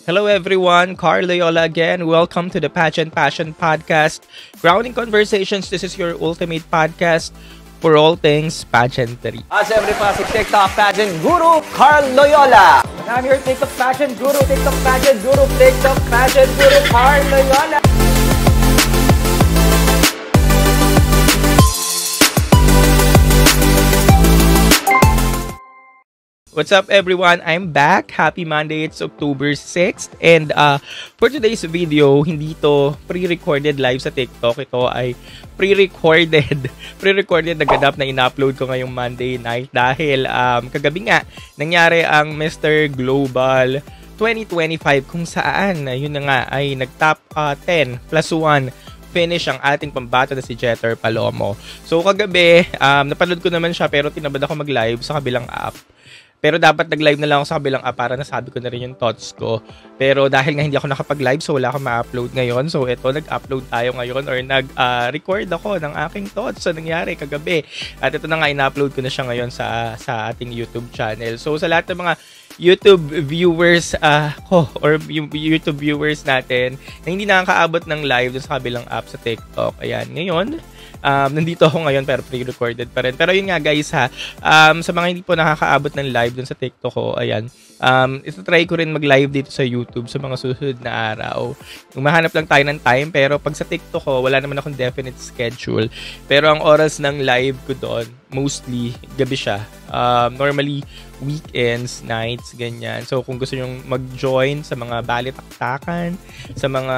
Hello everyone, Carl Loyola again. Welcome to the Pageant Passion Podcast. Grounding Conversations, this is your ultimate podcast for all things pageantry. Siyempre pa si TikTok Pageant Guru, Carl Loyola. And I'm your TikTok Pageant Guru, TikTok Pageant Guru, TikTok Pageant Guru, Carl Loyola. What's up everyone? I'm back. Happy Monday. It's October 6th. And for today's video, hindi to pre-recorded live sa TikTok. Ito ay pre-recorded. Pre-recorded na ganap na in-upload ko ngayong Monday night. Dahil kagabi nga, nangyari ang Mr. Global 2025 kung saan, yun na nga, ay nag-top 10 plus 1 finish ang ating pambato na si Jeter Palomo. So kagabi, napanood ko naman siya pero tinabad ako mag-live sa kabilang app. Pero dapat nag-live na lang ako sa kabilang app para nasabi ko na rin yung thoughts ko. Pero dahil nga hindi ako nakapag-live, so wala akong ma-upload ngayon. So ito, nag-upload tayo ngayon or nag-record ako ng aking thoughts sa nangyari kagabi. At ito na nga, in-upload ko na siya ngayon sa ating YouTube channel. So sa lahat ng mga YouTube viewers ko or yung YouTube viewers natin na hindi nakakaabot ng live dun sa kabilang app sa TikTok. Ayan, ngayon, nandito ako ngayon pero pre-recorded pa rin. Pero yun nga guys ha, sa mga hindi po nakakaabot ng live dun sa TikTok ko, ayan, ito-try ko rin mag-live dito sa YouTube sa mga susunod na araw. Mahanap lang tayo ng time pero pag sa TikTok ko, wala naman akong definite schedule. Pero ang oras ng live ko doon, mostly, gabi siya. Normally, weekends, nights, ganyan. So, kung gusto nyong mag-join sa mga balitaktakan, sa mga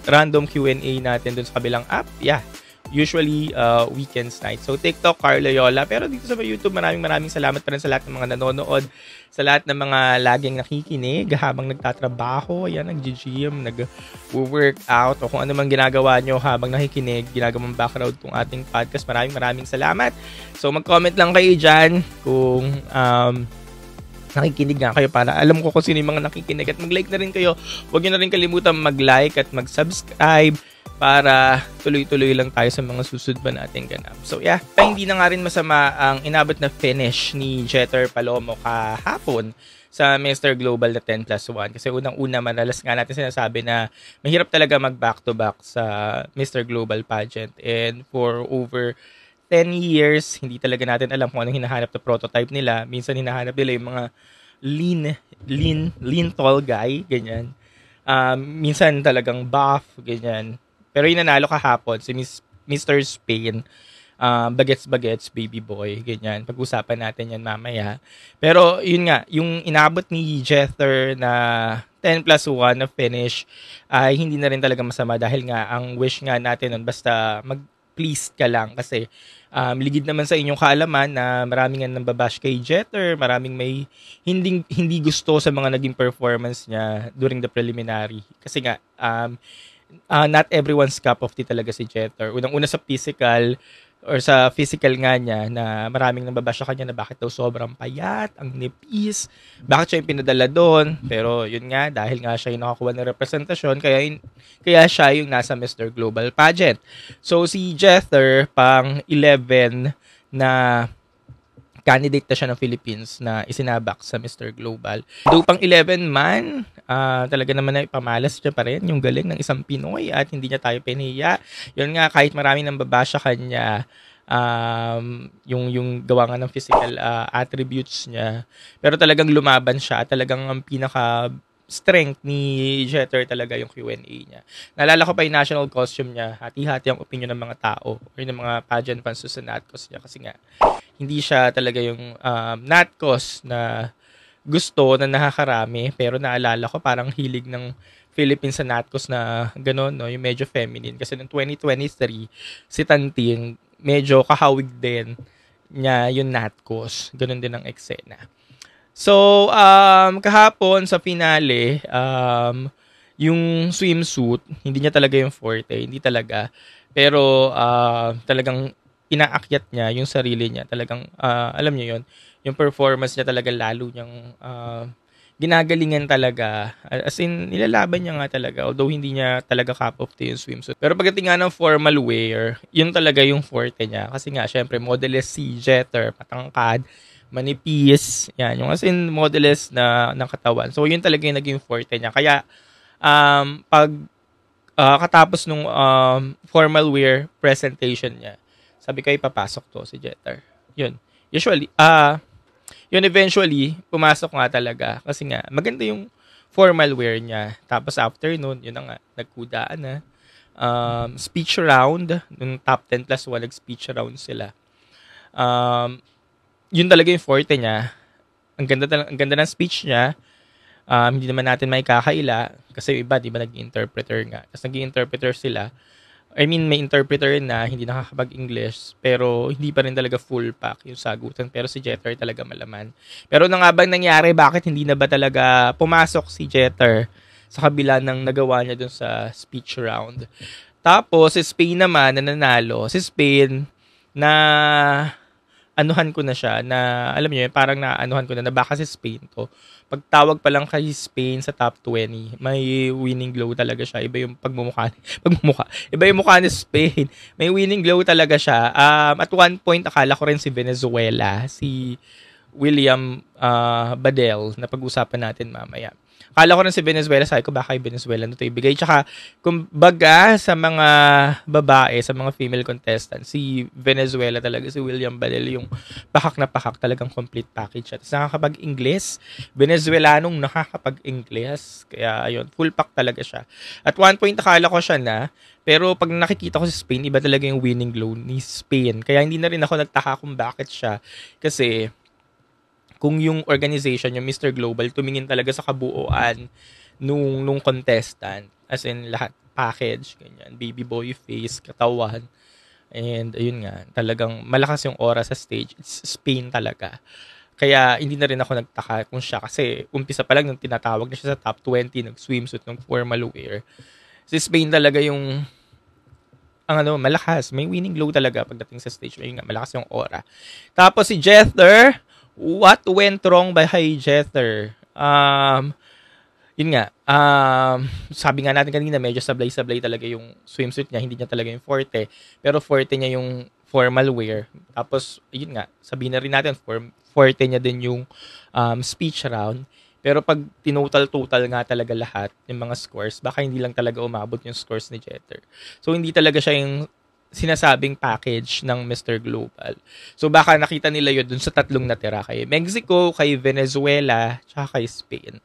random Q&A natin dun sa kabilang app, yeah. Usually, weekends night. So, TikTok, Carl Loyola. Pero dito sa YouTube, maraming salamat pa rin sa lahat ng mga nanonood, sa lahat ng mga laging nakikinig habang nagtatrabaho, yan, nag-gym, nag-workout, o kung ano man ginagawa nyo habang nakikinig, ginagawang background tong ating podcast. Maraming salamat. So, mag-comment lang kayo dyan kung nakikinig nga kayo para alam ko kung sino yung mga nakikinig. At mag-like na rin kayo. Huwag nyo na rin kalimutan mag-like at mag-subscribe para tuloy-tuloy lang tayo sa mga susunod ba nating ganap. So yeah, hindi na nga rin masama ang inabot na finish ni Jeter Palomo kahapon sa Mr. Global na 10 plus 1. Kasi unang-una, madalas nga natin sinasabi na mahirap talaga mag-back-to-back sa Mr. Global pageant. And for over 10 years, hindi talaga natin alam kung anong hinahanap na prototype nila. Minsan hinahanap nila yung mga lean tall guy, ganyan. Minsan talagang buff, ganyan. Pero yung nanalo kahapon, si Mr. Spain, bagets, baby boy, ganyan. Pag-usapan natin yan mamaya. Pero yun nga, yung inabot ni Jeter na 10 plus 1 na finish, ay hindi na rin talaga masama dahil nga, ang wish nga natin nun, basta mag-please ka lang. Kasi ligid naman sa inyong kaalaman na maraming nga nambabash kay Jeter, maraming may hindi gusto sa mga naging performance niya during the preliminary. Kasi nga, not everyone's cup of tea talaga si Jeter. Unang-una sa physical nga niya na maraming nambabash sa kanya na bakit daw sobrang payat, ang nipis, bakit siya yung pinadala doon. Pero yun nga, dahil nga siya yung nakakuha ng representasyon, kaya siya yung nasa Mr. Global Pageant. So si Jeter, pang 11 na candidate na siya ng Philippines na isinabak sa Mr. Global. Though pang 11 man, talaga naman na ipamalas siya pa rin yung galing ng isang Pinoy at hindi niya tayo pinahiya. Yun nga, kahit maraming nambabasya kanya, yung gawa nga ng physical attributes niya. Pero talagang lumaban siya at talagang ang pinaka strength ni Jeter talaga yung Q&A niya. Naalala ko pa yung national costume niya, hati-hati ang opinion ng mga tao or ng mga pageant fans sa Natcos niya kasi nga hindi siya talaga yung Natcos na gusto na nakakarami, pero naalala ko parang hilig ng Philippines sa Natcos na gano'n, no? Yung medyo feminine. Kasi noong 2023, si Tanting medyo kahawig din niya yung Natcos. Gano'n din ang eksena. So, kahapon sa finale, yung swimsuit, hindi niya talaga yung forte, hindi talaga. Pero talagang inaakyat niya yung sarili niya. Talagang, alam niyo yun, yung performance niya talaga lalo niyang ginagalingan talaga. As in, nilalaban niya nga talaga. Although hindi niya talaga cup of tea yung swimsuit. Pero pagdating nga ng formal wear, yun talaga yung forte niya. Kasi nga, syempre, modelist si Jeter, matangkad, manipis, yan, yung as in modelist na ng katawan. So, yun talaga yung naging forte niya. Kaya, pag katapos nung formal wear presentation niya, sabi ko, papasok to si Jeter. Yun. Usually, yun eventually, pumasok nga talaga. Kasi nga, maganda yung formal wear niya. Tapos after nun, yun na nga, nagkudaan na. Speech round, nung top 10 plus 1, nag-speech round sila. Yun talaga yung forte niya. Ang ganda ng speech niya. Hindi naman natin may kakaila kasi yung iba, di ba, nag-interpreter nga. Tapos nag-interpreter sila. I mean, may interpreter na hindi nakakapag-English pero hindi pa rin talaga full pack yung sagutan. Pero si Jeter talaga malaman. Pero na nga bang nangyari? Bakit hindi na ba talaga pumasok si Jeter sa kabila ng nagawa niya dun sa speech round? Tapos, si Spain naman na nanalo. Si Spain na anuhan ko na siya na, alam niyo, parang naanuhan ko na baka si Spain to. Pagtawag pa lang kay Spain sa top 20, may winning glow talaga siya. Iba yung pagmumukha. Iba yung mukha ni Spain. May winning glow talaga siya. At one point, akala ko rin si Venezuela, si William Badel, na pag-usapan natin mamaya. Akala ko rin si Venezuela, sabi ko baka yung Venezuela na ito ibigay. Tsaka, kumbaga sa mga babae, sa mga female contestants, si Venezuela talaga, si William Badel, yung pakak na pakak, talagang complete package. At nakakapag-Ingles, Venezuelanong nakakapag-Ingles. Kaya, ayun, full pack talaga siya. At one point, akala ko siya na, pero pag nakikita ko si Spain, iba talaga yung winning glow ni Spain. Kaya hindi na rin ako nagtaka kung bakit siya. Kasi, kung yung organization, yung Mr. Global, tumingin talaga sa kabuuan nung contestant. As in, lahat, package, ganyan, baby boy face, katawan. And, ayun nga, talagang malakas yung aura sa stage. It's Spain talaga. Kaya, hindi na rin ako nagtaka kung siya. Kasi, umpisa pa lang nung tinatawag na siya sa top 20, nag-swimsuit, ng formal wear. Si Spain talaga yung malakas. May winning glow talaga pagdating sa stage. Ayun nga, malakas yung aura. Tapos, si Jeter, what went wrong by Jeter? Yun nga, sabi nga natin kanina, medyo sablay-sablay talaga yung swimsuit niya, hindi niya talaga yung forte. Pero forte niya yung formal wear. Tapos, yun nga, sabihin na rin natin, forte niya din yung speech round. Pero pag tinotal-total nga talaga lahat, yung mga scores, baka hindi lang talaga umabot yung scores ni Jeter. So, hindi talaga siya yung sinasabing package ng Mr. Global. So, baka nakita nila yun dun sa tatlong natira. Kay Mexico, kay Venezuela, tsaka kay Spain.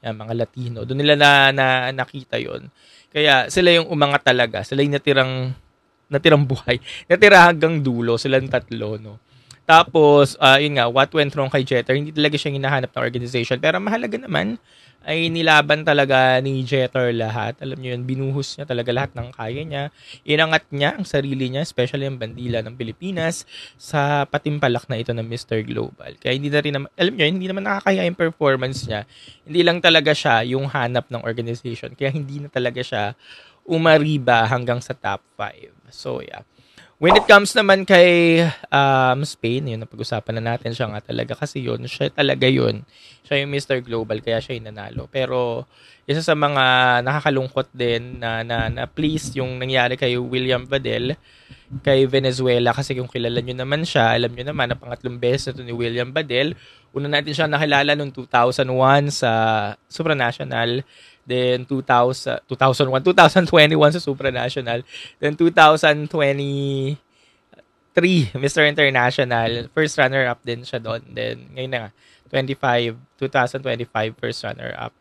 Yan, mga Latino. Doon nila na nakita yun. Kaya, sila yung umangat talaga. Sila yung natirang buhay. Natira hanggang dulo. Silang tatlo, no? Tapos, yun nga, what went wrong kay Jeter? Hindi talaga siyang hinahanap ng organization. Pero mahalaga naman, ay nilaban talaga ni Jeter lahat. Alam niyo yun, binuhos niya talaga lahat ng kaya niya. Inangat niya ang sarili niya, especially ang bandila ng Pilipinas, sa patimpalak na ito ng Mr. Global. Kaya hindi na rin naman, alam niyo, hindi naman nakakaya yung performance niya. Hindi lang talaga siya yung hanap ng organization. Kaya hindi na talaga siya umariba hanggang sa top 5. So, yeah. When it comes naman kay Spain, yun, napag-usapan na natin siya nga talaga kasi yun, siya talaga yun. Siya yung Mr. Global, kaya siya yung nanalo. Pero, isa sa mga nakakalungkot din na please yung nangyari kay William Badel, kay Venezuela, kasi kung kilala nyo naman siya, alam nyo naman na pangatlong beses na ito ni William Badel. Una natin siya nakilala noong 2001 sa Supranational. Then 2021 sa Supranational. Then 2023 Mr. International, first runner-up din siya doon. Then ngayon na nga 2025 first runner-up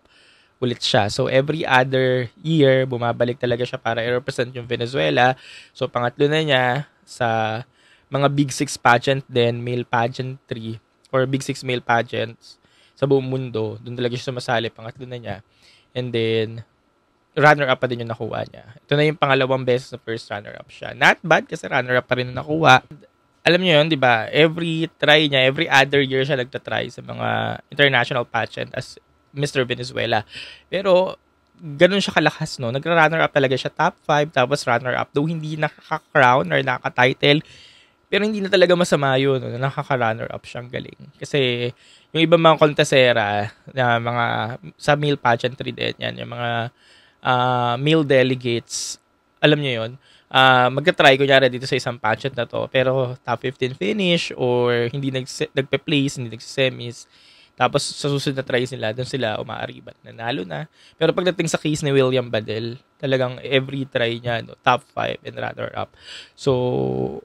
ulit siya. So every other year bumabalik talaga siya para i-represent yung Venezuela. So pangatlo na niya sa mga Big Six pageant din, male pageantry or Big Six male pageants sa buong mundo. Doon talaga siya sumasali, pangatlo na niya. And then, runner-up pa din yung nakuha niya. Ito na yung pangalawang beses na first runner-up siya. Not bad kasi runner-up pa rin yung nakuha. Alam niyo yun, di ba? Every try niya, every other year siya nagtatry sa mga international pageant as Mr. Venezuela. Pero, ganun siya kalakas, no? Nagra-runner-up talaga siya. Top 5, tapos runner-up. Though hindi nakaka-crown or nakaka-title, pero hindi na talaga masama yun, no? Nakaka-runner-up siyang galing. Kasi, yung ibang mga contestera na mga sa male pageantry din yan, yung mga male delegates, alam niyo yun, magka-try kunyari dito sa isang pageant na to, pero top 15 finish or hindi nagpe-place, hindi nagse-semis. Tapos sa susunod na tries nila, doon sila umaaribat, nanalo na. Pero pagdating sa case ni William Badel, talagang every try niya, no, top 5 and runner up. So,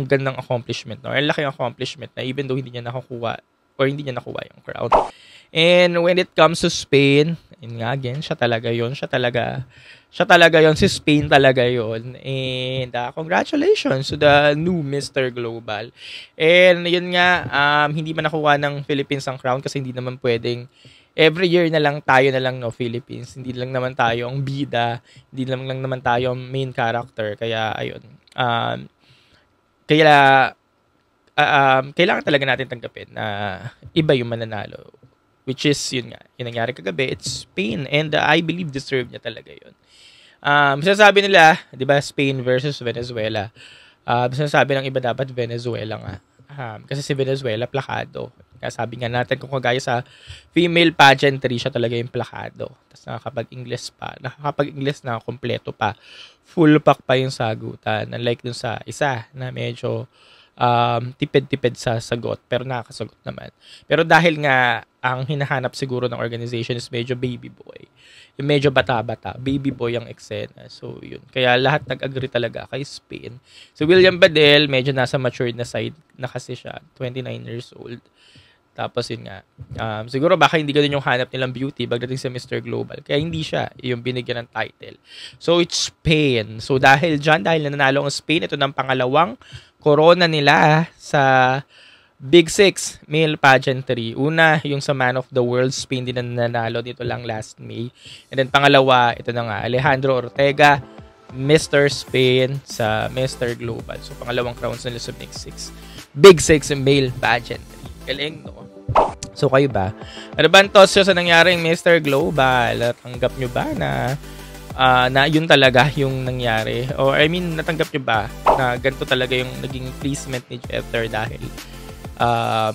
gandang accomplishment, no? Ang laking accomplishment na even though hindi niya nakukuha yung crown. And when it comes to Spain, yun nga again, siya talaga yon. Si Spain talaga yon. And congratulations to the new Mr. Global. And yun nga, hindi man nakuha ng Philippines ang crown kasi hindi naman pwedeng every year na lang tayo na lang, no, Philippines. Hindi lang naman tayo ang bida, hindi lang naman tayo ang main character. Kaya ayun. Kailangan talaga natin tanggapin na iba yung mananalo. Which is, yun nga, yung nangyari kagabi, it's Spain. And I believe deserve niya talaga yun. Sinasabi nila, di ba, Spain versus Venezuela. Sinasabi ng iba dapat Venezuela nga. Kasi si Venezuela, plakado. Kaya sabi nga natin, kung kagaya sa female pageantry, siya talaga yung plakado. Tapos nakakapag-English na, kompleto pa. Full pack pa yung sagutan. Unlike dun sa isa na medyo tipid-tipid sa sagot pero nakakasagot naman. Pero dahil nga ang hinahanap siguro ng organization is medyo baby boy. Yung medyo bata-bata, baby boy ang eksena. So yun. Kaya lahat nag-agree talaga kay Spain. So William Badel, medyo nasa matured na side na kasi siya, 29 years old. Tapos yun nga, siguro baka hindi ganun yung hanap nilang beauty pagdating sa Mr. Global. Kaya hindi siya yung binigyan ng title. So it's Spain. So dahil nanalo ang Spain, ito ng pangalawang corona nila sa Big Six male pageantry. Una, yung sa Man of the World, Spain din na nanalo dito lang last May. And then pangalawa, ito na nga, Alejandro Ortega, Mr. Spain sa Mr. Global. So pangalawang crowns nila sa Big Six male pageantry. Galing, no? So kayo ba? Ano ba ang toss sa nangyaring Mr. Global? Tanggap nyo ba na yun talaga yung nangyari? Or I mean, natanggap nyo ba na ganito talaga yung naging placement ni Jeter dahil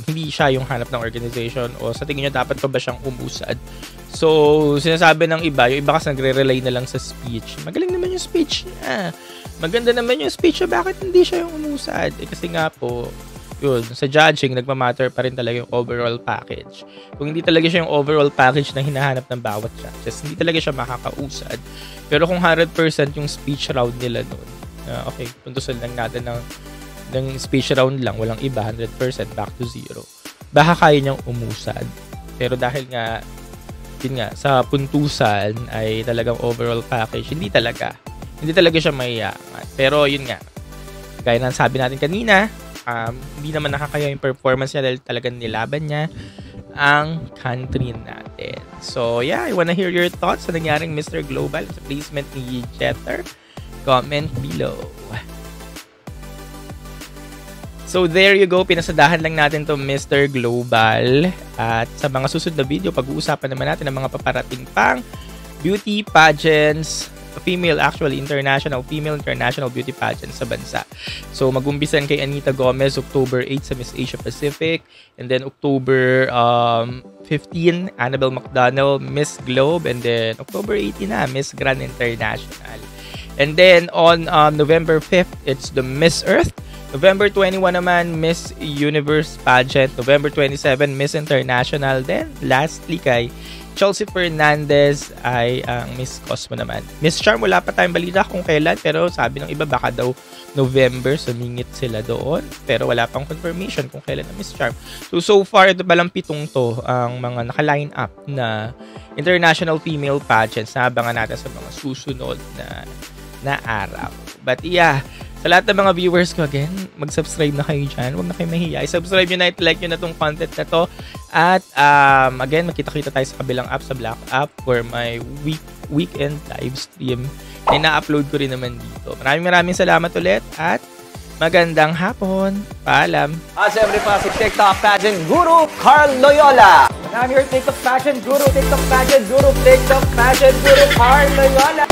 hindi siya yung hanap ng organization o sa tingin nyo dapat pa ba siyang umusad? So, sinasabi ng iba, yung iba kasi nagre-relay na lang sa speech. Magaling naman yung speech niya. Maganda naman yung speech niya. Bakit hindi siya yung umusad? Kasi nga po, yun, sa judging, nagmamatter pa rin talaga yung overall package. Kung hindi talaga siya yung overall package na hinahanap ng bawat judges, hindi talaga siya makakausad. Pero kung 100% yung speech round nila nun, okay, puntusan lang natin ng speech round lang, walang iba, 100% back to zero. Baka kaya niyang umusad. Pero dahil nga, yun nga, sa puntusan ay talagang overall package, hindi talaga siya maiyaman. Pero yun nga, gaya ng sabi natin kanina, hindi naman nakakaya yung performance niya dahil talagang nilaban niya ang country natin. So yeah, I wanna hear your thoughts sa nangyaring Mr. Global sa placement ni Jeter. Comment below. So there you go, pinasadahan lang natin to Mr. Global. At sa mga susunod na video, pag-uusapan naman natin ang mga paparating pang beauty pageants, female international beauty pageant sa bansa. So mag-umpisan kay Anita Gomez October 8 sa Miss Asia Pacific, and then October 15 Annabelle McDonald Miss Globe, and then October 18 na Miss Grand International. And then on November 5th it's the Miss Earth. November 21 naman Miss Universe pageant. November 27 Miss International. Then lastly kay Chelsea Fernandez ay ang Miss Cosmo naman. Miss Charm, wala pa tayong balita kung kailan, pero sabi ng iba baka daw November, sumingit sila doon. Pero wala pang confirmation kung kailan ang Miss Charm. So far, ito palang 7 to ang mga naka-line up na international female pageants na abangan natin sa mga susunod na araw. But yeah, sa lahat ng mga viewers ko, again, mag-subscribe na kayo dyan. Huwag na kayo mahiya. I-subscribe nyo na, i-like nyo na itong content na to. At, again, magkita-kita tayo sa kabilang app, sa Black app, for my weekend live stream. Ay na-upload ko rin naman dito. Maraming salamat ulit at magandang hapon. Paalam. Siyempre pa si TikTok Pageant Guru Carl Loyola. And I'm your TikTok Pageant Guru, TikTok Pageant Guru Carl Loyola.